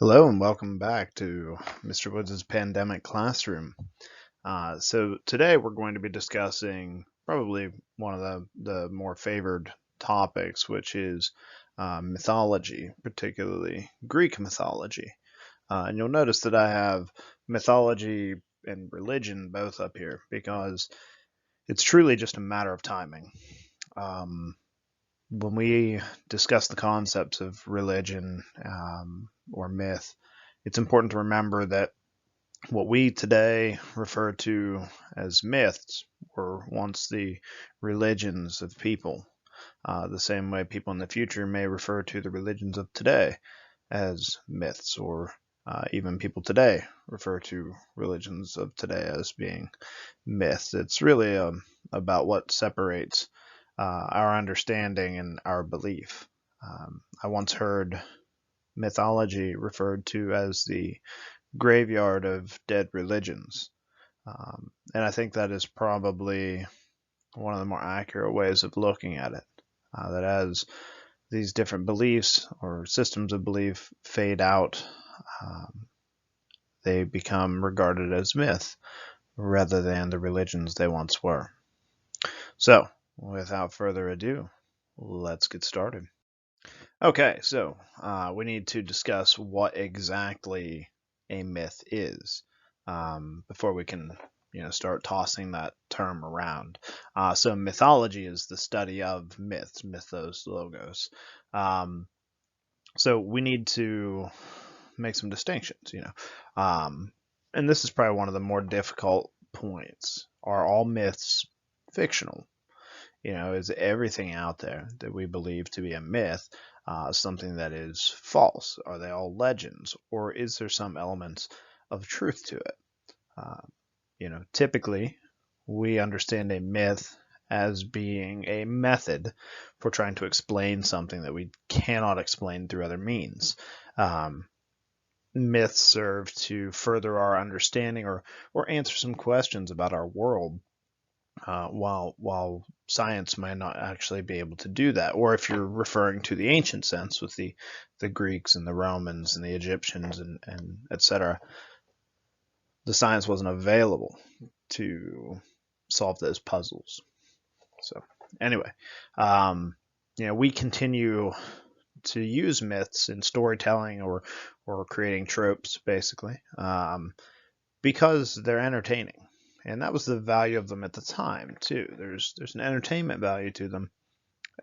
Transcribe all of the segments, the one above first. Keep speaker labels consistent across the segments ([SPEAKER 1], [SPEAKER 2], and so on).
[SPEAKER 1] Hello and welcome back to Mr. Woods' Pandemic Classroom. So today we're going to be discussing probably one of the more favored topics, which is mythology, particularly Greek mythology. And you'll notice that I have mythology and religion both up here because it's truly just a matter of timing. Um, when we discuss the concepts of religion or myth, it's important to remember that what we today refer to as myths were once the religions of people, the same way people in the future may refer to the religions of today as myths, or even people today refer to religions of today as being myths. It's really about what separates our understanding and our belief. I once heard mythology referred to as the graveyard of dead religions. And I think that is probably one of the more accurate ways of looking at it. That as these different beliefs or systems of belief fade out, um, they become regarded as myth rather than the religions they once were. So, without further ado, let's get started. Okay, so we need to discuss what exactly a myth is before we can, start tossing that term around. So mythology is the study of myths, mythos, logos. Um, so we need to make some distinctions, and this is probably one of the more difficult points. Are all myths fictional? Is everything out there that we believe to be a myth something that is false? Are they all legends, or is there some elements of truth to it? Uh, typically we understand a myth as being a method for trying to explain something that we cannot explain through other means. Um, Myths serve to further our understanding or answer some questions about our world while science might not actually be able to do that. Or if you're referring to the ancient sense with the Greeks and the Romans and the Egyptians and etc., the science wasn't available to solve those puzzles. So anyway, um, we continue to use myths in storytelling or creating tropes, basically, because they're entertaining. And that was the value of them at the time too. There's an entertainment value to them,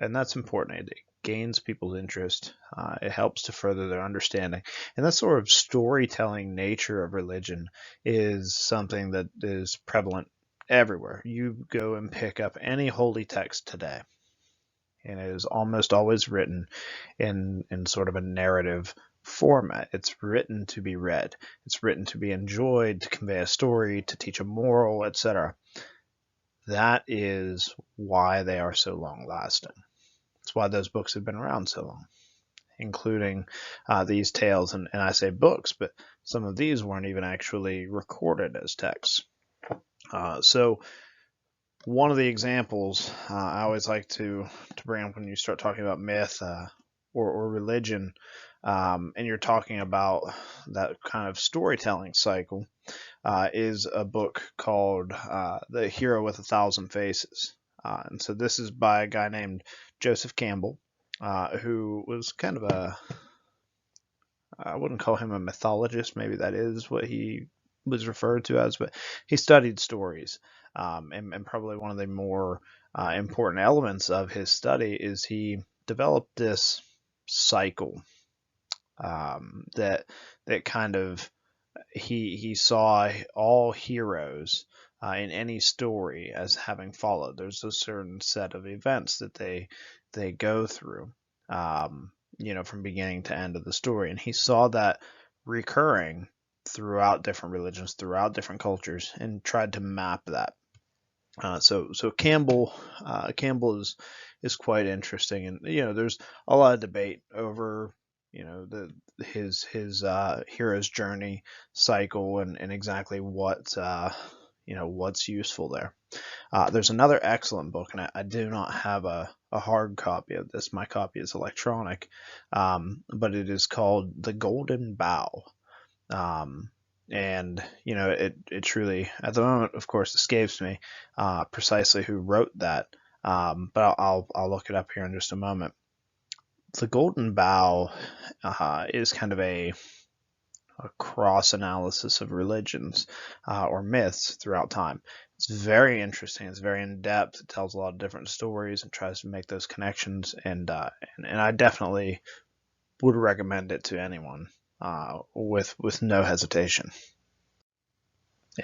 [SPEAKER 1] and that's important. It gains people's interest. It helps to further their understanding, and that sort of storytelling nature of religion is something that is prevalent everywhere. You go and pick up any holy text today, and it is almost always written in sort of a narrative format. It's written to be read. It's written to be enjoyed, to convey a story, to teach a moral, etc. That is why they are so long lasting. It's why those books have been around so long, including these tales. And I say books, but some of these weren't even actually recorded as texts. So one of the examples I always like to bring up when you start talking about myth or religion, and you're talking about that kind of storytelling cycle, is a book called The Hero with a Thousand Faces. And so this is by a guy named Joseph Campbell, who was kind of I wouldn't call him a mythologist, maybe that is what he was referred to as, but he studied stories. And probably one of the more important elements of his study is he developed this cycle that kind of he saw all heroes in any story as having followed. There's a certain set of events that they go through, from beginning to end of the story, and he saw that recurring throughout different religions, throughout different cultures, and tried to map that. So Campbell is quite interesting, and there's a lot of debate over the his hero's journey cycle and exactly what's useful there. There's another excellent book, and I do not have a hard copy of this. My copy is electronic, but it is called The Golden Bough. Um, and it truly, at the moment, of course, escapes me precisely who wrote that. But I'll look it up here in just a moment. The Golden Bough is kind of a cross analysis of religions or myths throughout time. It's very interesting. It's very in depth. It tells a lot of different stories and tries to make those connections. And I definitely would recommend it to anyone with no hesitation.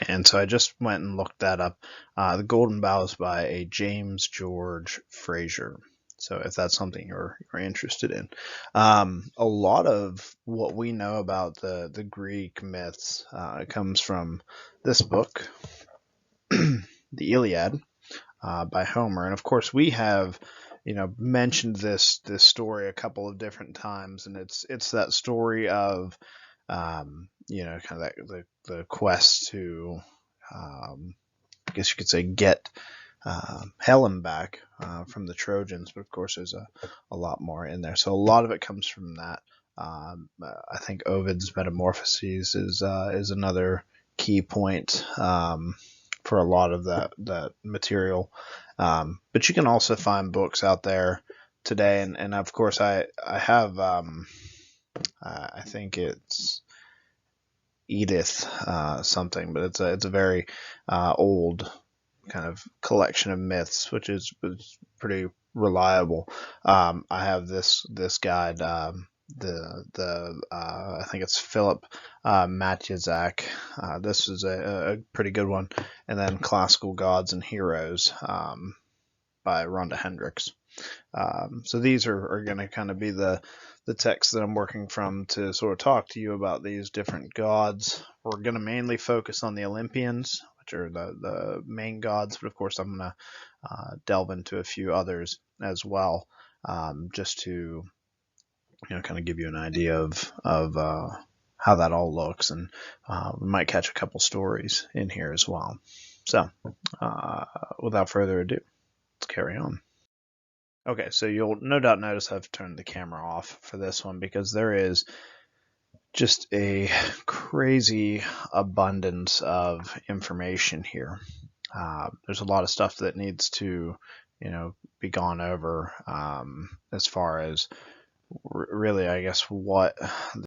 [SPEAKER 1] And so I just went and looked that up. The Golden Bough is by a James George Fraser. So if that's something you're interested in, a lot of what we know about the Greek myths comes from this book, the Iliad, by Homer, and of course we have mentioned this story a couple of different times, and it's that story of kind of the quest to I guess you could say get Helen back from the Trojans, but of course there's a lot more in there. So a lot of it comes from that. I think Ovid's Metamorphoses is another key point for a lot of that material. But you can also find books out there today, and of course I have I think it's Edith something, but it's a very old kind of collection of myths, which is pretty reliable. I have this guide, I think it's Philip Matjazak. This is a pretty good one, and then Classical Gods and Heroes by Rhonda Hendricks. So these are going to kind of be the text that I'm working from to sort of talk to you about these different gods. We're going to mainly focus on the Olympians, which are the main gods, but of course I'm going to delve into a few others as well, just to kind of give you an idea of how that all looks, and we might catch a couple stories in here as well. So without further ado, let's carry on. Okay, so you'll no doubt notice I've turned the camera off for this one because there is just a crazy abundance of information here. There's a lot of stuff that needs to, be gone over as far as really, I guess, what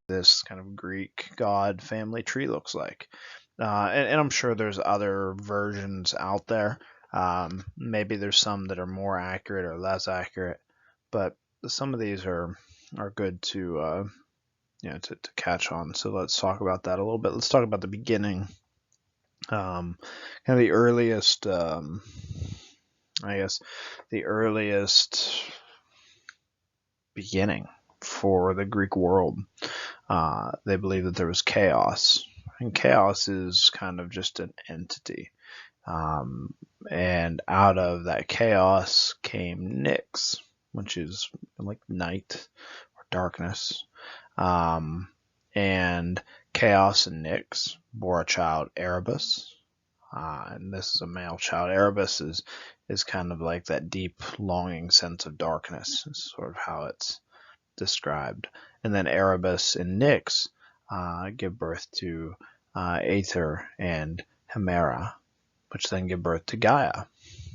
[SPEAKER 1] this kind of Greek god family tree looks like. And I'm sure there's other versions out there. Maybe there's some that are more accurate or less accurate, but some of these are good to to catch on. So let's talk about that a little bit. Let's talk about the beginning, kind of the earliest, I guess, the earliest beginning for the Greek world. They believe that there was chaos, and chaos is kind of just an entity. And out of that chaos came Nyx, which is like night or darkness. And Chaos and Nyx bore a child, Erebus. And this is a male child. Erebus is kind of like that deep, longing sense of darkness, is sort of how it's described. And then Erebus and Nyx give birth to Aether and Hemera, which then give birth to Gaia.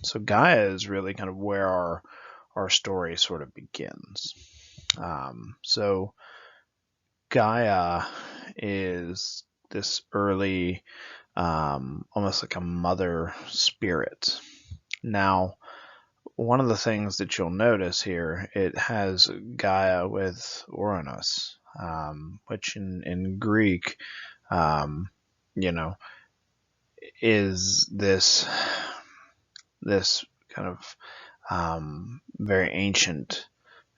[SPEAKER 1] So Gaia is really kind of where our story sort of begins. So Gaia is this early, almost like a mother spirit. Now, one of the things that you'll notice here, it has Gaia with Uranus, which in Greek, is this kind of very ancient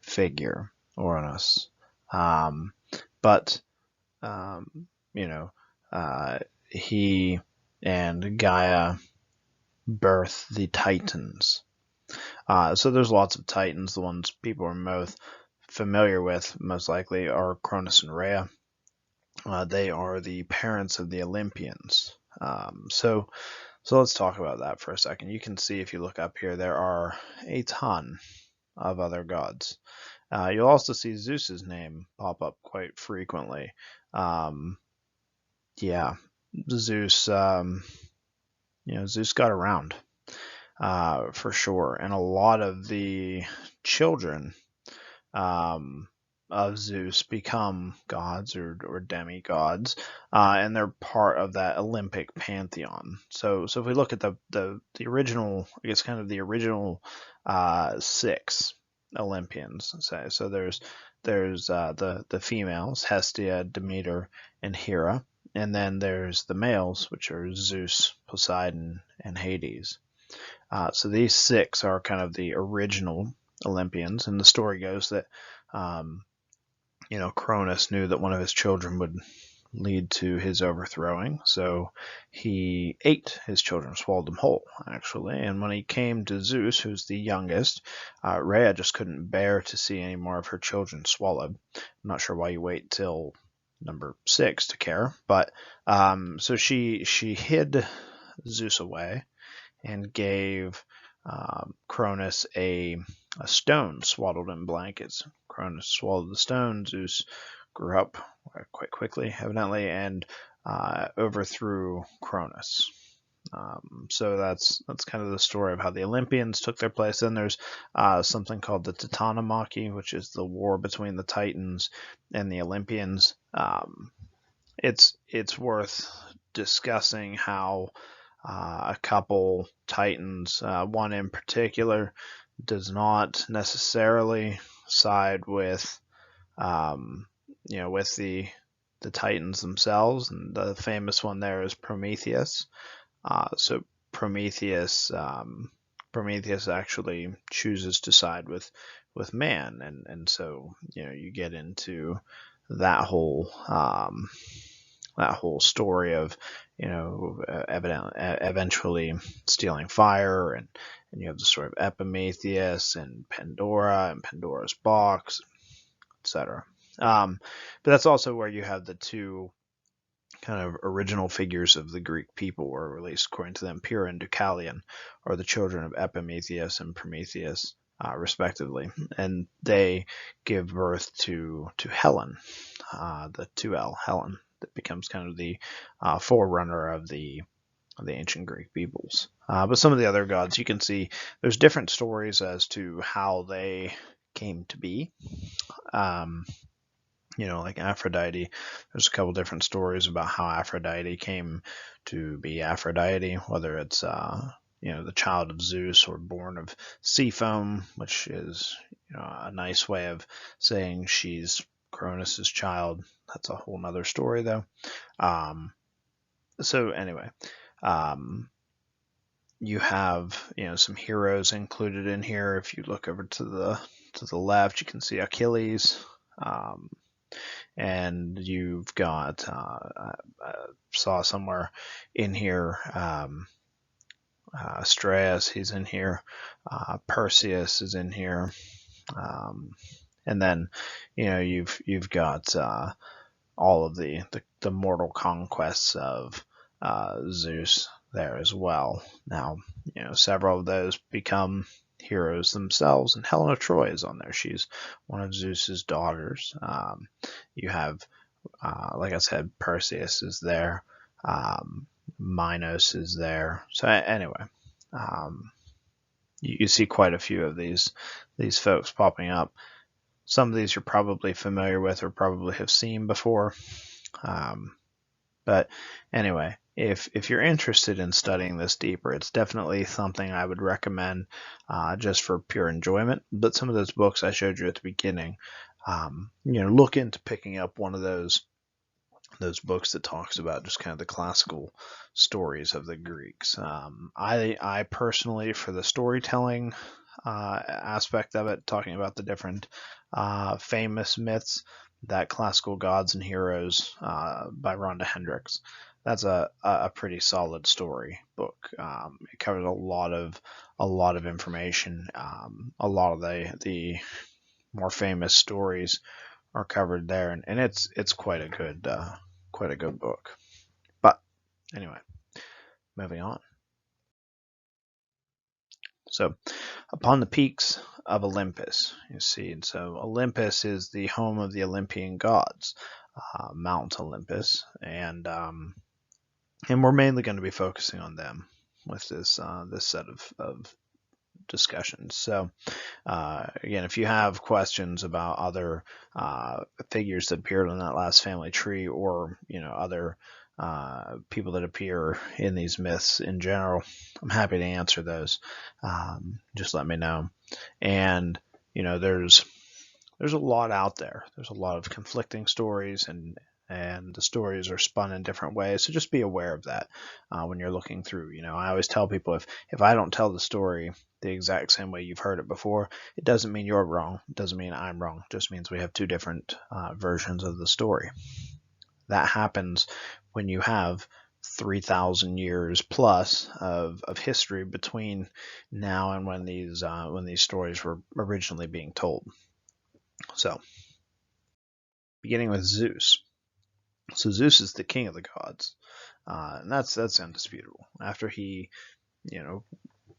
[SPEAKER 1] figure, Uranus. But he and Gaia birth the Titans. So there's lots of Titans. The ones people are most familiar with, most likely, are Cronus and Rhea. They are the parents of the Olympians. So let's talk about that for a second. You can see if you look up here, there are a ton of other gods. You'll also see Zeus's name pop up quite frequently. Um, yeah, Zeus. Zeus got around for sure, and a lot of the children um, of Zeus become gods or demigods, and they're part of that Olympic pantheon. So if we look at the original, I guess kind of the original six Olympians, say, so there's the females, Hestia, Demeter, and Hera, and then there's the males, which are Zeus, Poseidon, and Hades. So these six are kind of the original Olympians, and the story goes that um, Cronus knew that one of his children would lead to his overthrowing, so he ate his children, swallowed them whole, actually. And when he came to Zeus, who's the youngest, Rhea just couldn't bear to see any more of her children swallowed. I'm not sure why you wait till number 6 to care, but so she hid Zeus away and gave Cronus a stone swaddled in blankets. Cronus swallowed the stone. Zeus grew up quite quickly, evidently, and overthrew Cronus. So that's kind of the story of how the Olympians took their place. Then there's something called the Titanomachy, which is the war between the Titans and the Olympians. It's worth discussing how a couple Titans, one in particular, does not necessarily side with, with the Titans themselves, and the famous one there is Prometheus. So Prometheus actually chooses to side with man, and so you get into that whole story of eventually stealing fire, and you have the story of Epimetheus and Pandora and Pandora's box, etc. But that's also where you have the two kind of original figures of the Greek people, or at least according to them, Pyrrha and Deucalion, are the children of Epimetheus and Prometheus, respectively, and they give birth to Helen, the 2L Helen, that becomes kind of the forerunner of the ancient Greek peoples. But some of the other gods, you can see there's different stories as to how they came to be. Like Aphrodite, there's a couple different stories about how Aphrodite came to be Aphrodite, whether it's the child of Zeus or born of sea foam, which is a nice way of saying she's Cronus's child. That's a whole nother story, though. So anyway, you have some heroes included in here. If you look over to the left, you can see Achilles. And you've got I saw somewhere in here Astraeus, he's in here. Perseus is in here. And then you've got all of the mortal conquests of Zeus there as well. Now, several of those become heroes themselves, and Helen of Troy is on there. She's one of Zeus's daughters. You have, like I said, Perseus is there. Minos is there. So anyway, you see quite a few of these folks popping up. Some of these you're probably familiar with or probably have seen before. But anyway, if you're interested in studying this deeper, it's definitely something I would recommend just for pure enjoyment. But some of those books I showed you at the beginning, look into picking up one of those books that talks about just kind of the classical stories of the Greeks. I personally, for the storytelling aspect of it, talking about the different famous myths, that Classical Gods and Heroes by Rhonda Hendricks, that's a pretty solid story book. It covers a lot of information. A lot of the more famous stories are covered there, and it's quite a good book. But anyway, moving on. So upon the peaks of Olympus, you see. And so Olympus is the home of the Olympian gods, Mount Olympus, and we're mainly going to be focusing on them with this set of discussions. So again, if you have questions about other figures that appeared on that last family tree, or other people that appear in these myths in general, I'm happy to answer those. Just let me know. And there's a lot out there. There's a lot of conflicting stories, and the stories are spun in different ways. So just be aware of that when you're looking through. I always tell people, if I don't tell the story the exact same way you've heard it before, it doesn't mean you're wrong. It doesn't mean I'm wrong. It just means we have two different versions of the story. That happens when you have 3,000 years plus of history between now and when these stories were originally being told. So, beginning with Zeus. So Zeus is the king of the gods, and that's indisputable. After he,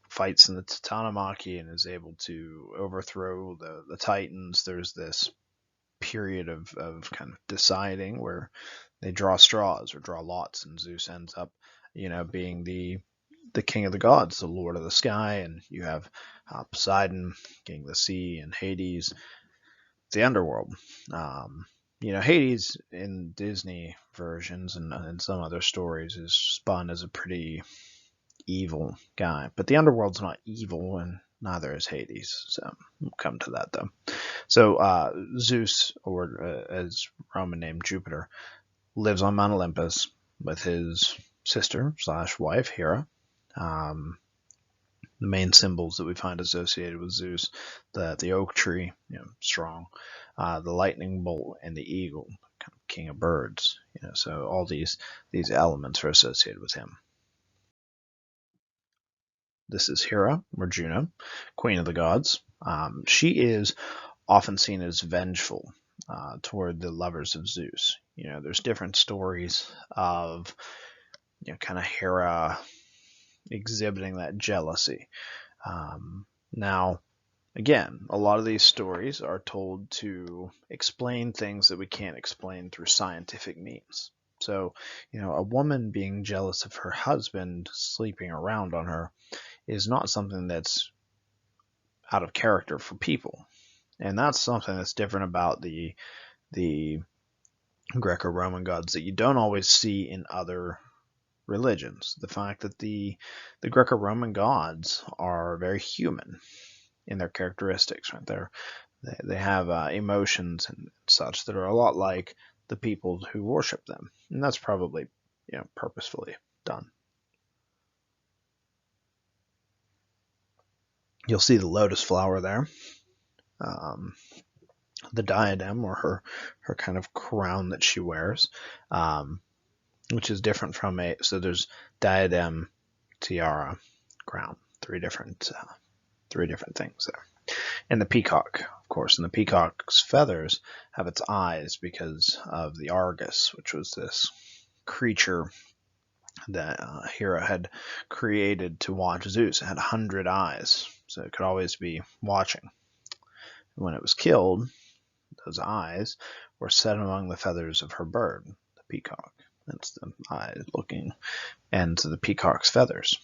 [SPEAKER 1] fights in the Titanomachy and is able to overthrow the Titans, there's this period of kind of deciding where they draw straws or draw lots, and Zeus ends up, being the king of the gods, the lord of the sky, and you have Poseidon, king of the sea, and Hades, the underworld. Hades in Disney versions and some other stories is spun as a pretty evil guy, but the underworld's not evil, and neither is Hades. So we'll come to that though. So Zeus, or as Roman name Jupiter, lives on Mount Olympus with his sister / wife Hera. The main symbols that we find associated with Zeus: the oak tree, strong, the lightning bolt, and the eagle, kind of king of birds. So all these elements are associated with him. This is Hera, or Juno, queen of the gods. She is often seen as vengeful toward the lovers of Zeus. There's different stories of kind of Hera exhibiting that jealousy. Now, again, a lot of these stories are told to explain things that we can't explain through scientific means. So, a woman being jealous of her husband sleeping around on her is not something that's out of character for people. And that's something that's different about the Greco-Roman gods that you don't always see in other religions. The fact that the Greco-Roman gods are very human in their characteristics, right? They have emotions and such that are a lot like the people who worship them, and that's probably purposefully done. You'll see the lotus flower there, the diadem, or her kind of crown that she wears, which is different from so there's diadem, tiara, crown, three different things there. And the peacock, of course, and the peacock's feathers have its eyes because of the Argus, which was this creature that Hera had created to watch Zeus. It had 100 eyes, so it could always be watching. When it was killed, those eyes were set among the feathers of her bird, the peacock. That's the eye looking ends of the peacock's feathers.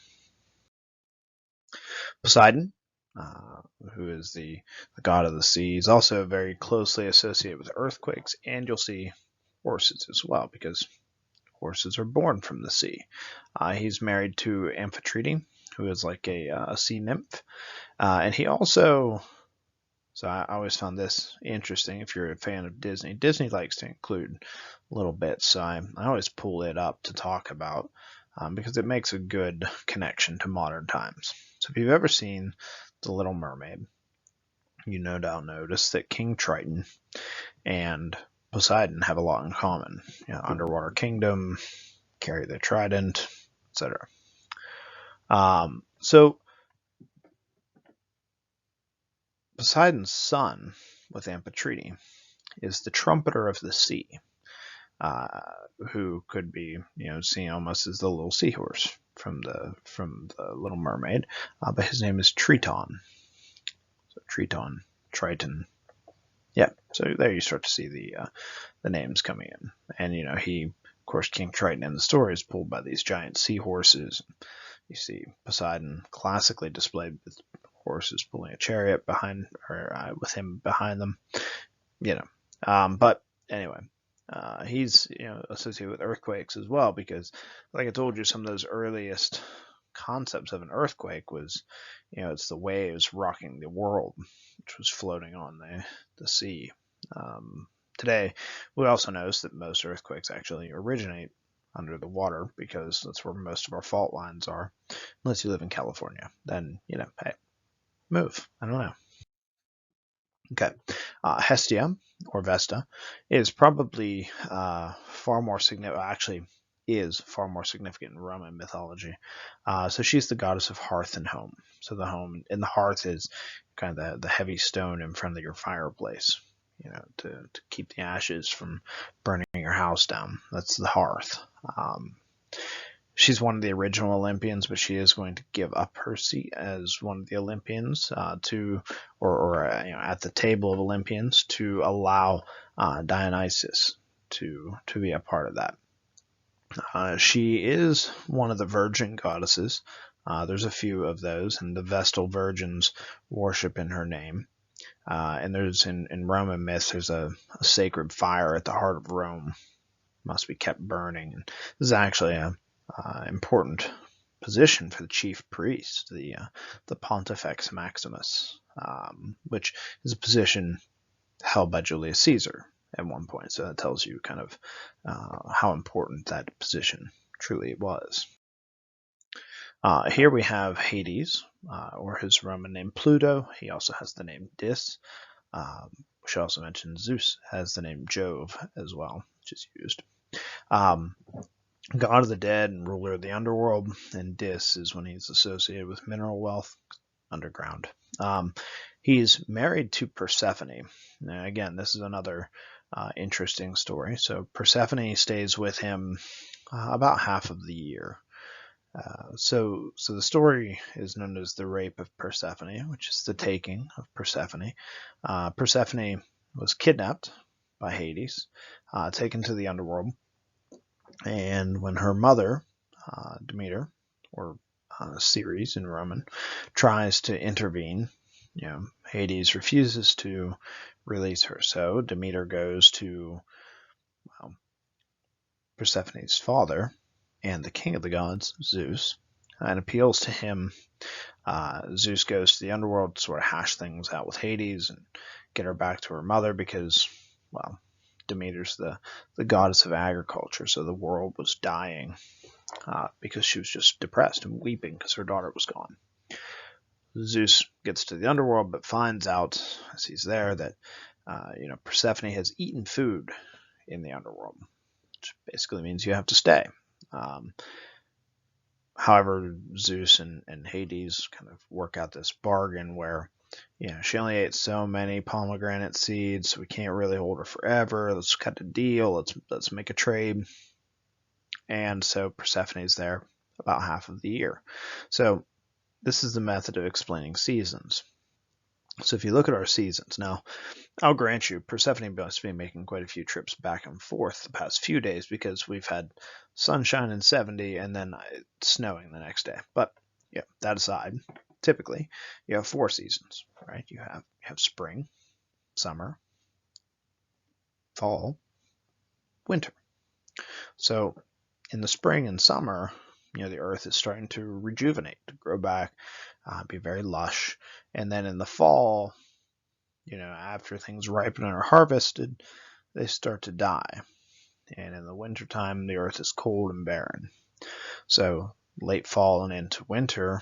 [SPEAKER 1] Poseidon, who is the god of the sea, is also very closely associated with earthquakes, and you'll see horses as well, because horses are born from the sea. He's married to Amphitrite, who is like a sea nymph, and he also. So I always found this interesting. If you're a fan of Disney, Disney likes to include little bits, so I always pull it up to talk about because it makes a good connection to modern times. So if you've ever seen The Little Mermaid, you no doubt notice that King Triton and Poseidon have a lot in common. Underwater kingdom, carry the trident, etc. So Poseidon's son with Amphitrite is the trumpeter of the sea, who could be seen almost as the little seahorse from the Little Mermaid, but his name is Triton. So Triton, Triton. Yeah, so there you start to see the names coming in. And, he, of course, King Triton in the story is pulled by these giant seahorses. You see Poseidon classically displayed with horses pulling a chariot behind, or with him behind them. But anyway, he's associated with earthquakes as well because, like I told you, some of those earliest concepts of an earthquake was, it's the waves rocking the world, which was floating on the sea. Today, we also notice that most earthquakes actually originate under the water because that's where most of our fault lines are. Unless you live in California, then hey, move. I don't know. Okay. Hestia, or Vesta, is probably far more significant, actually is far more significant in Roman mythology. So she's the goddess of hearth and home. So the home in the hearth is kind of the heavy stone in front of your fireplace, to keep the ashes from burning your house down. That's the hearth. She's one of the original Olympians, but she is going to give up her seat as one of the Olympians at the table of Olympians to allow Dionysus to be a part of that. She is one of the virgin goddesses. There's a few of those, and the Vestal virgins worship in her name. And there's in Roman myths, there's a sacred fire at the heart of Rome, must be kept burning. And this is actually a important position for the chief priest, the Pontifex Maximus, which is a position held by Julius Caesar at one point. So that tells you kind of how important that position truly was. Here we have Hades, or his Roman name Pluto. He also has the name Dis. We should also mention Zeus has the name Jove as well, which is used. God of the dead and ruler of the underworld, and Dis is when he's associated with mineral wealth, underground. He's married to Persephone. Now, again, this is another interesting story. So Persephone stays with him about half of the year. So the story is known as the rape of Persephone, which is the taking of Persephone. Persephone was kidnapped by Hades, taken to the underworld. And when her mother, Demeter, or Ceres in Roman, tries to intervene, Hades refuses to release her. So Demeter goes to Persephone's father and the king of the gods, Zeus, and appeals to him. Zeus goes to the underworld to sort of hash things out with Hades and get her back to her mother because, Demeter's the goddess of agriculture, so the world was dying because she was just depressed and weeping because her daughter was gone. Zeus gets to the underworld, but finds out as he's there that Persephone has eaten food in the underworld, which basically means you have to stay. However, Zeus and Hades kind of work out this bargain where she only ate so many pomegranate seeds, so we can't really hold her forever. Let's cut a deal. Let's make a trade. And so Persephone's there about half of the year. So this is the method of explaining seasons. So if you look at our seasons, now I'll grant you Persephone must be making quite a few trips back and forth the past few days because we've had sunshine and 70 and then snowing the next day. But that aside, typically you have 4 seasons, right? You have spring, summer, fall, winter. So in the spring and summer, the earth is starting to rejuvenate, to grow back, be very lush. And then in the fall, after things ripen and are harvested, they start to die. And in the wintertime, the earth is cold and barren. So late fall and into winter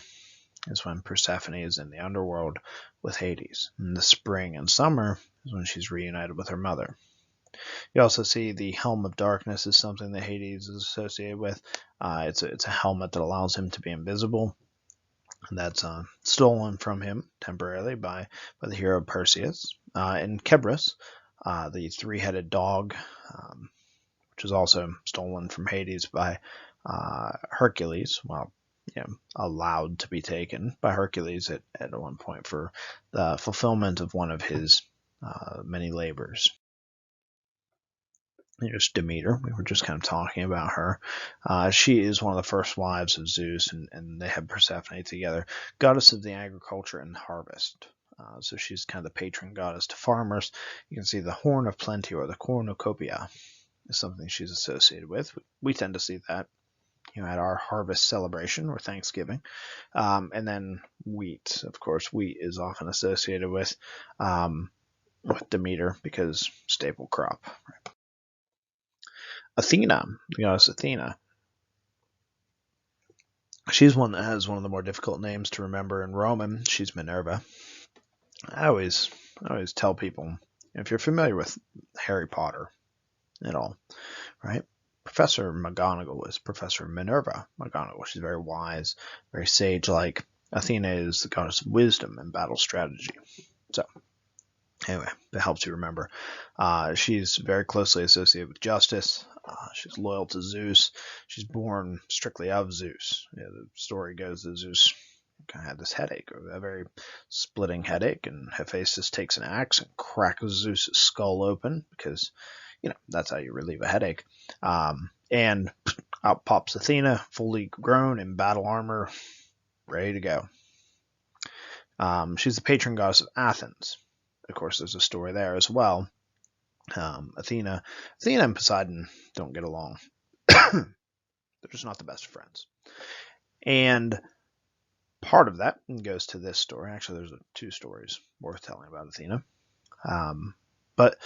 [SPEAKER 1] is when Persephone is in the underworld with Hades. And the spring and summer is when she's reunited with her mother. You also see the Helm of Darkness is something that Hades is associated with. It's a helmet that allows him to be invisible. And that's stolen from him temporarily by the hero Perseus. And Cerberus, the 3-headed dog, which is also stolen from Hades by Hercules. Well, allowed to be taken by Hercules at one point for the fulfillment of one of his many labors. There's Demeter. We were just kind of talking about her. She is one of the first wives of Zeus, and they have Persephone together, goddess of the agriculture and harvest. So she's kind of the patron goddess to farmers. You can see the horn of plenty, or the cornucopia, is something she's associated with. We tend to see that at our harvest celebration or Thanksgiving. And then wheat. Of course, wheat is often associated with Demeter because staple crop. Right? Athena, the goddess Athena. She's one that has one of the more difficult names to remember in Roman. She's Minerva. I always tell people, if you're familiar with Harry Potter at all, right? Professor McGonagall is Professor Minerva McGonagall. She's very wise, very sage-like. Athena is the goddess of wisdom and battle strategy. So, anyway, that helps you remember. She's very closely associated with justice. She's loyal to Zeus. She's born strictly of Zeus. The story goes that Zeus kind of had this headache, a very splitting headache, and Hephaestus takes an axe and cracks Zeus' skull open because, that's how you relieve a headache. And out pops Athena, fully grown in battle armor, ready to go. She's the patron goddess of Athens. Of course, there's a story there as well. Athena and Poseidon don't get along. They're just not the best of friends. And part of that goes to this story. Actually, there's two stories worth telling about Athena. But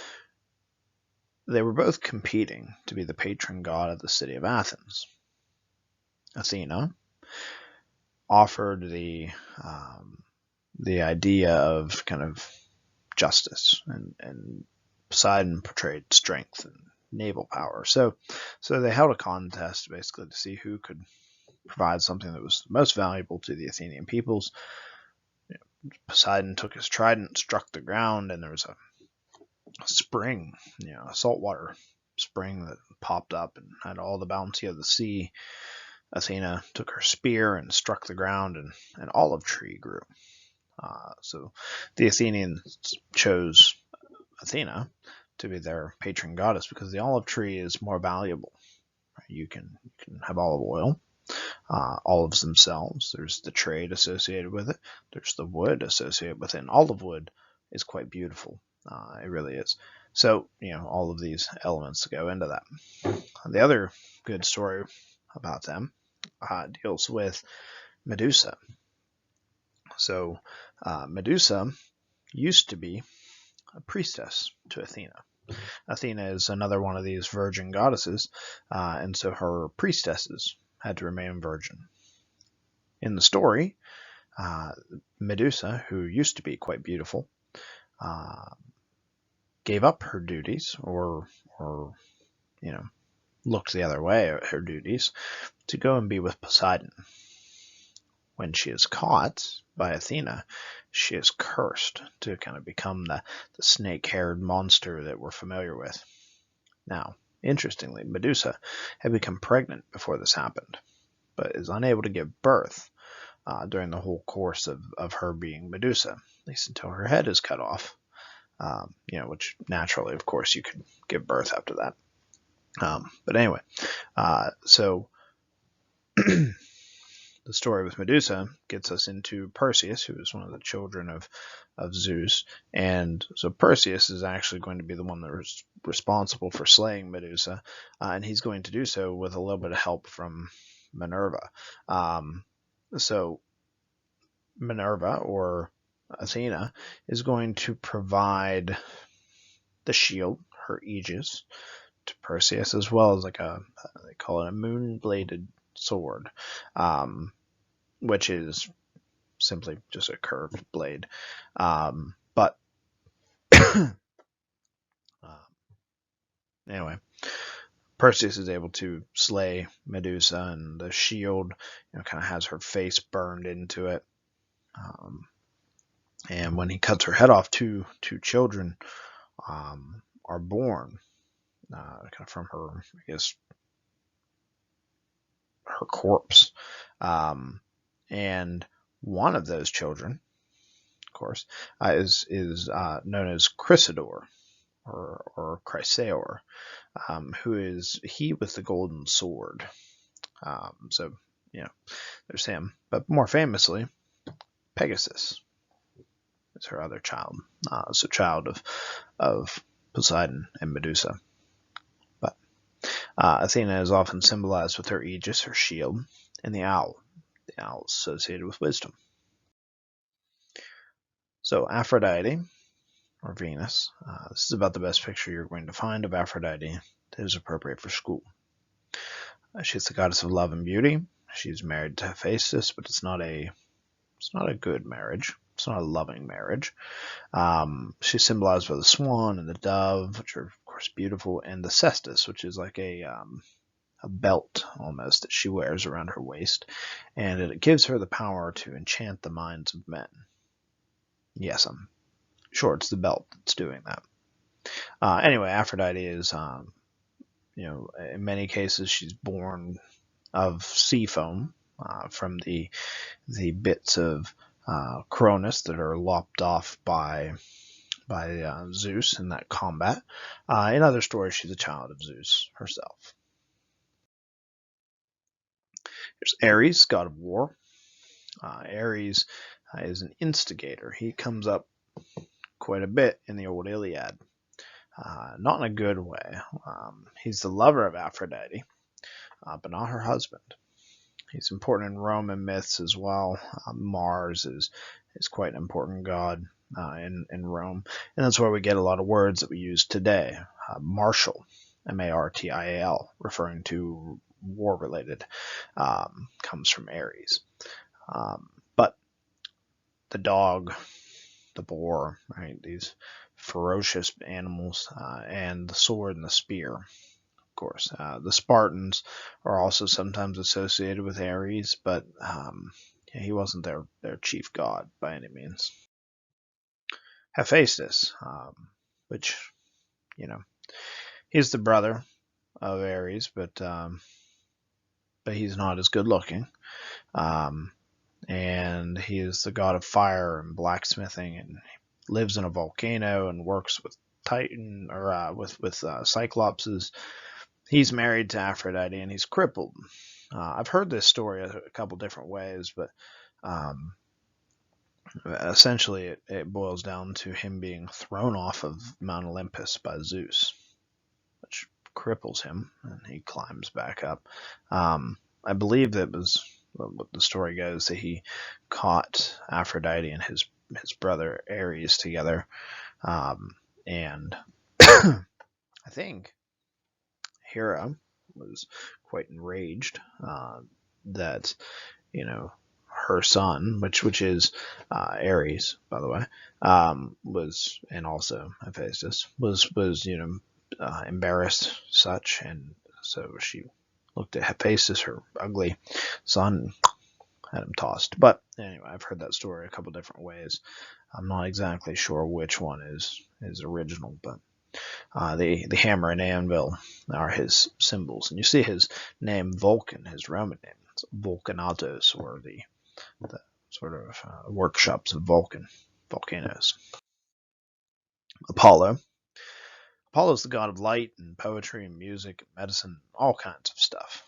[SPEAKER 1] they were both competing to be the patron god of the city of Athens. Athena offered the idea of kind of justice, and Poseidon portrayed strength and naval power. So they held a contest basically to see who could provide something that was most valuable to the Athenian peoples. Poseidon took his trident, struck the ground, and there was a spring, a saltwater spring that popped up and had all the bounty of the sea. Athena took her spear and struck the ground, and an olive tree grew. So the Athenians chose Athena to be their patron goddess because the olive tree is more valuable. You can have olive oil, olives themselves. There's the trade associated with it. There's the wood associated with it. And olive wood is quite beautiful. It really is. So, all of these elements go into that. The other good story about them deals with Medusa. So, Medusa used to be a priestess to Athena. Athena is another one of these virgin goddesses, and so her priestesses had to remain virgin. In the story, Medusa, who used to be quite beautiful, gave up her duties, or looked the other way at her duties, to go and be with Poseidon. When she is caught by Athena, she is cursed to kind of become the snake-haired monster that we're familiar with. Now, interestingly, Medusa had become pregnant before this happened, but is unable to give birth during the whole course of her being Medusa, at least until her head is cut off, which naturally, of course, you could give birth after that. But anyway, so the story with Medusa gets us into Perseus, who is one of the children of Zeus. And so Perseus is actually going to be the one that is responsible for slaying Medusa, and he's going to do so with a little bit of help from Minerva. So Minerva, or Athena, is going to provide the shield, her aegis, to Perseus, as well as they call it a moon-bladed sword, which is simply just a curved blade. But anyway, Perseus is able to slay Medusa, and the shield kind of has her face burned into it. And when he cuts her head off, two children are born kind of from her, her corpse. And one of those children, of course, is known as Chrysaor, or Chrysaor, who is he with the golden sword. So, there's him. But more famously, Pegasus is her other child. So child of Poseidon and Medusa. But Athena is often symbolized with her aegis, her shield, and the owl. The owl is associated with wisdom. So Aphrodite, or Venus, this is about the best picture you're going to find of Aphrodite that is appropriate for school. She's the goddess of love and beauty. She's married to Hephaestus, but it's not a good marriage. It's not a loving marriage. She's symbolized by the swan and the dove, which are of course beautiful, and the cestus, which is like a belt almost that she wears around her waist, and it gives her the power to enchant the minds of men. Yes, I'm sure it's the belt that's doing that. Anyway, Aphrodite is, in many cases she's born of sea foam from the bits of Cronus that are lopped off by Zeus in that combat. In other stories, she's a child of Zeus herself. There's Ares, god of war. Ares is an instigator. He comes up quite a bit in the old Iliad. Not in a good way. He's the lover of Aphrodite, but not her husband. He's important in Roman myths as well. Mars is quite an important god in Rome, and that's where we get a lot of words that we use today. Martial, M-A-R-T-I-A-L, referring to war-related, comes from Ares. But the dog, the boar, right? These ferocious animals, and the sword and the spear. Of course, the Spartans are also sometimes associated with Ares, but he wasn't their chief god by any means. Hephaestus, which, he's the brother of Ares, but he's not as good looking. And he is the god of fire and blacksmithing, and lives in a volcano and works with Titan, or with Cyclopses. He's married to Aphrodite, and he's crippled. I've heard this story a couple different ways, but essentially it boils down to him being thrown off of Mount Olympus by Zeus, which cripples him, and he climbs back up. I believe that was what the story goes, that he caught Aphrodite and his brother Ares together, and I think Hera was quite enraged that her son, which is Ares, by the way, was, and also Hephaestus, was embarrassed such, and so she looked at Hephaestus, her ugly son, had him tossed. But anyway, I've heard that story a couple different ways. I'm not exactly sure which one is original, but the hammer and anvil are his symbols. And you see his name Vulcan, his Roman name. It's Vulcanatos, or the sort of workshops of Vulcan, volcanoes. Apollo. Apollo is the god of light and poetry and music and medicine, all kinds of stuff.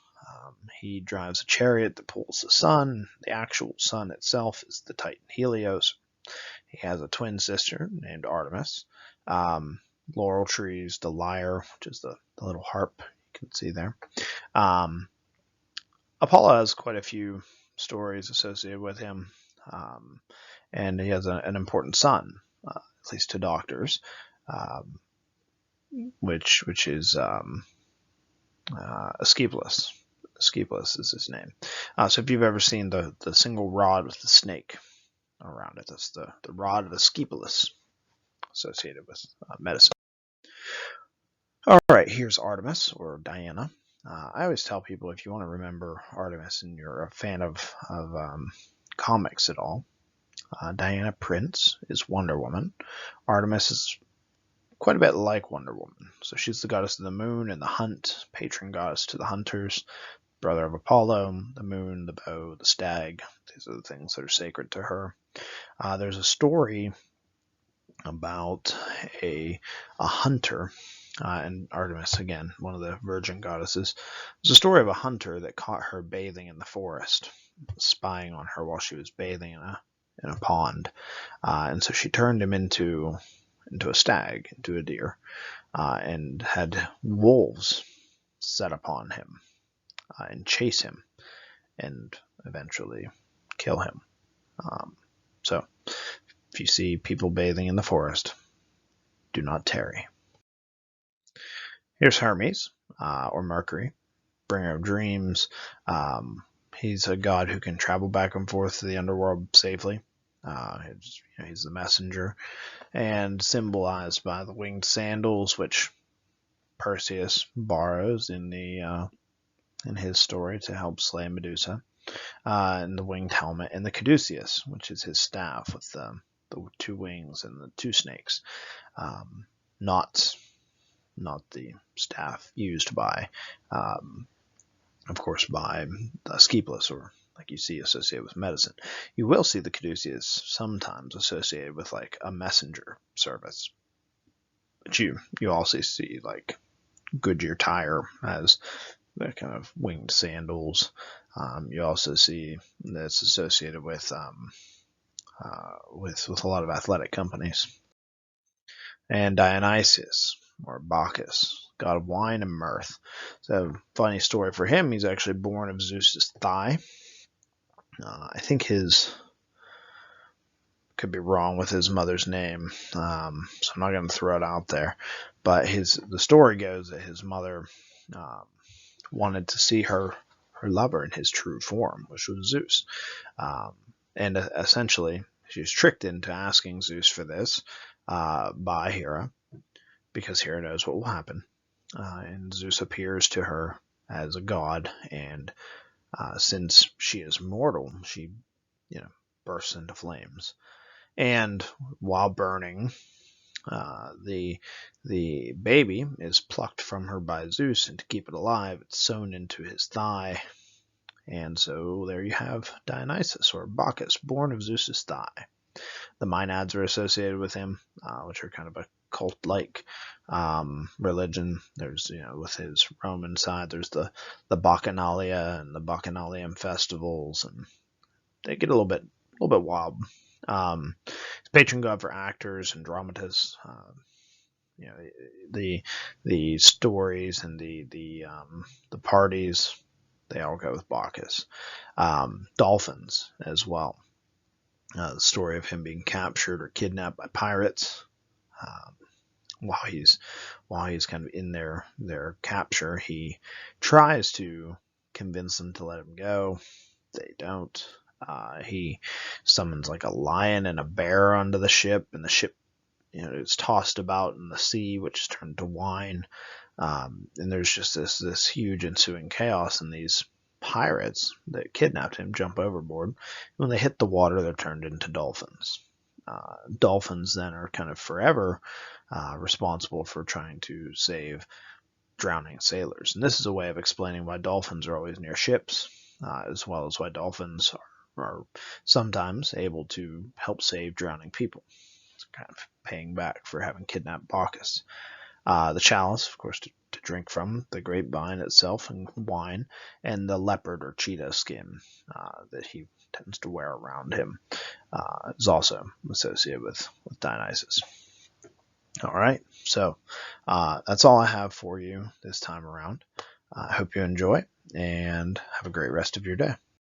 [SPEAKER 1] He drives a chariot that pulls the sun. The actual sun itself is the Titan Helios. He has a twin sister named Artemis. Laurel trees, the lyre, which is the little harp you can see there. Apollo has quite a few stories associated with him, and he has an important son, at least to doctors, which is Asclepius. Asclepius is his name. So if you've ever seen the single rod with the snake around it, that's the rod of Asclepius, associated with medicine. All right, here's Artemis, or Diana. I always tell people, if you want to remember Artemis and you're a fan of comics at all, Diana Prince is Wonder Woman. Artemis is quite a bit like Wonder Woman. So she's the goddess of the moon and the hunt, patron goddess to the hunters, brother of Apollo, the moon, the bow, the stag. These are the things that are sacred to her. There's a story about a hunter, and Artemis, again, one of the virgin goddesses. There's a story of a hunter that caught her bathing in the forest, spying on her while she was bathing in a pond. And so she turned him into a stag, into a deer, and had wolves set upon him and chase him and eventually kill him. So if you see people bathing in the forest, do not tarry. Here's Hermes, or Mercury, bringer of dreams. He's a god who can travel back and forth to the underworld safely. He's the messenger, and symbolized by the winged sandals, which Perseus borrows in his story to help slay Medusa, and the winged helmet, and the caduceus, which is his staff with the 2 wings and the 2 snakes. Not the staff used by, of course, by Asclepius, or like you see associated with medicine. You will see the caduceus sometimes associated with like a messenger service. But you also see like Goodyear Tire as the kind of winged sandals. You also see that's associated with a lot of athletic companies. And Dionysus, or Bacchus, god of wine and mirth. So, funny story for him, he's actually born of Zeus's thigh. I think could be wrong with his mother's name, so I'm not going to throw it out there. But the story goes that his mother wanted to see her lover in his true form, which was Zeus. And essentially, she was tricked into asking Zeus for this by Hera, because Hera knows what will happen. And Zeus appears to her as a god, and since she is mortal, she bursts into flames. And while burning, the baby is plucked from her by Zeus, and to keep it alive, it's sewn into his thigh. And so there you have Dionysus, or Bacchus, born of Zeus's thigh. The Maenads are associated with him, which are kind of a cult-like religion. There's, with his Roman side, there's the Bacchanalia and the Bacchanalian festivals, and they get a little bit wild. He's patron god for actors and dramatists. The stories and the parties, they all go with Bacchus. Dolphins as well. The story of him being captured or kidnapped by pirates. While he's kind of in their capture, he tries to convince them to let him go. They don't. He summons like a lion and a bear onto the ship, and the ship, is tossed about in the sea, which is turned to wine. And there's just this huge ensuing chaos, and these pirates that kidnapped him jump overboard. When they hit the water, they're turned into dolphins. Dolphins then are kind of forever responsible for trying to save drowning sailors. And this is a way of explaining why dolphins are always near ships, as well as why dolphins are sometimes able to help save drowning people. It's kind of paying back for having kidnapped Bacchus. The chalice, of course, to drink from, the grapevine itself and wine, and the leopard or cheetah skin that he tends to wear around him is also associated with Dionysus. All right, so that's all I have for you this time around. I hope you enjoy, and have a great rest of your day.